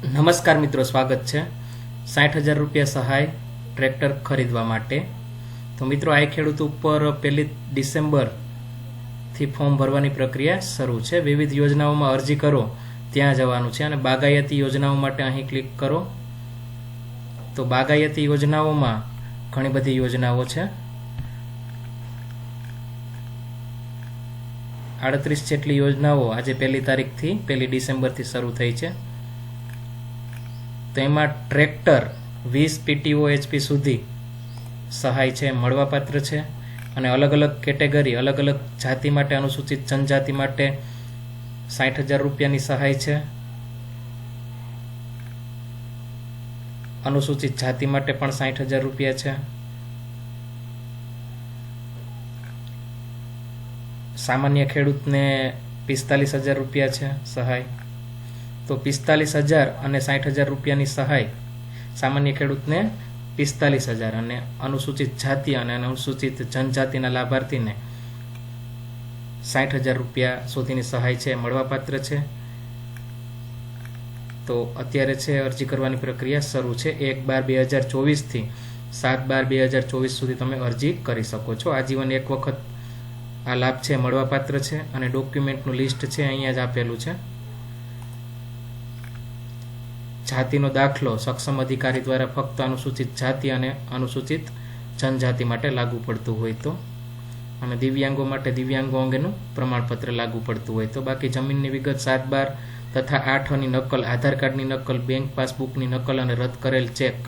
નમસ્કાર મિત્રો, સ્વાગત છે 60,000 રૂપિયા સહાય ટ્રેક્ટર ખરીદવા માટે. તો મિત્રો, આ ખેડૂત ઉપર 1 ડિસેમ્બરથી ફોર્મ ભરવાની પ્રક્રિયા શરૂ છે. વિવિધ યોજનાઓમાં અરજી કરો ત્યાં જવાનું છે અને બાગાયતી યોજનાઓ માટે અહીં ક્લિક કરો. તો બાગાયતી યોજનાઓમાં ઘણી બધી યોજનાઓ છે. 38 જેટલી યોજનાઓ આજે 1 તારીખથી 1 ડિસેમ્બરથી શરૂ થઈ છે. તો એમાં ટ્રેક્ટર 20 PTO HP સુધી સહાય છે, મળવાપાત્ર છે. અને અલગ અલગ કેટેગરી, અલગ અલગ જાતિ માટે, અનુસૂચિત જનજાતિ માટે 60,000 રૂપિયાની સહાય છે. અનુસૂચિત જાતિ માટે પણ 60,000 રૂપિયા છે. સામાન્ય ખેડૂતને 45,000 રૂપિયા છે સહાય. તો 45,000 અને 60,000 રૂપિયાની સહાય સામાન્ય ખેડૂતને 45,000 અને અનુસૂચિત જાતિ અને અનુસૂચિત જનજાતિના લાભાર્થીને 60,000 રૂપિયા સુધીની સહાય છે, મળવાપાત્ર છે. તો અત્યારે છે અરજી કરવાની પ્રક્રિયા શરૂ છે. 1/12/2024 થી 7/12/2024 સુધી તમે અરજી કરી શકો છો. આજીવન એક વખત આ લાભ છે, મળવાપાત્ર છે. અને ડોક્યુમેન્ટનું લિસ્ટ છે અહીંયા જ આપેલું છે. જાતિનો દાખલો સક્ષમ અધિકારી દ્વારા ફક્ત અનુસૂચિત જાતિ અને અનુસૂચિત જનજાતિ માટે લાગુ પડતું હોય તો, અને દિવ્યાંગો માટે દિવ્યાંગો અંગેનું પ્રમાણપત્ર લાગુ પડતું હોય તો. બાકી જમીનની વિગત 7/12 તથા 8ની નકલ, આધાર કાર્ડની નકલ, બેંક પાસબુકની નકલ અને રદ કરેલ ચેક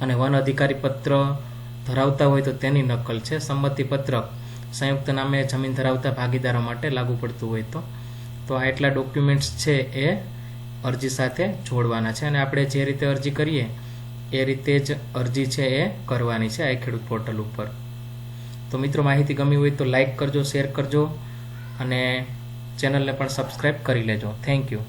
અને વન અધિકારી પત્ર ધરાવતા હોય તો તેની નકલ છે. સંમતિ પત્રક સંયુક્ત નામે જમીન ધરાવતા ભાગીદારો માટે લાગુ પડતું હોય તો. તો આ એટલા ડોક્યુમેન્ટ્સ છે એ અરજી સાથે જોડવાના છે. અને આપણે જે રીતે અરજી કરીએ એ રીતે જ અરજી છે એ કરવાની છે આ ખેડૂત પોર્ટલ ઉપર. તો મિત્રો, માહિતી ગમી હોય તો લાઈક કરજો, શેર કરજો અને ચેનલને પણ સબસ્ક્રાઈબ કરી લેજો. Thank you.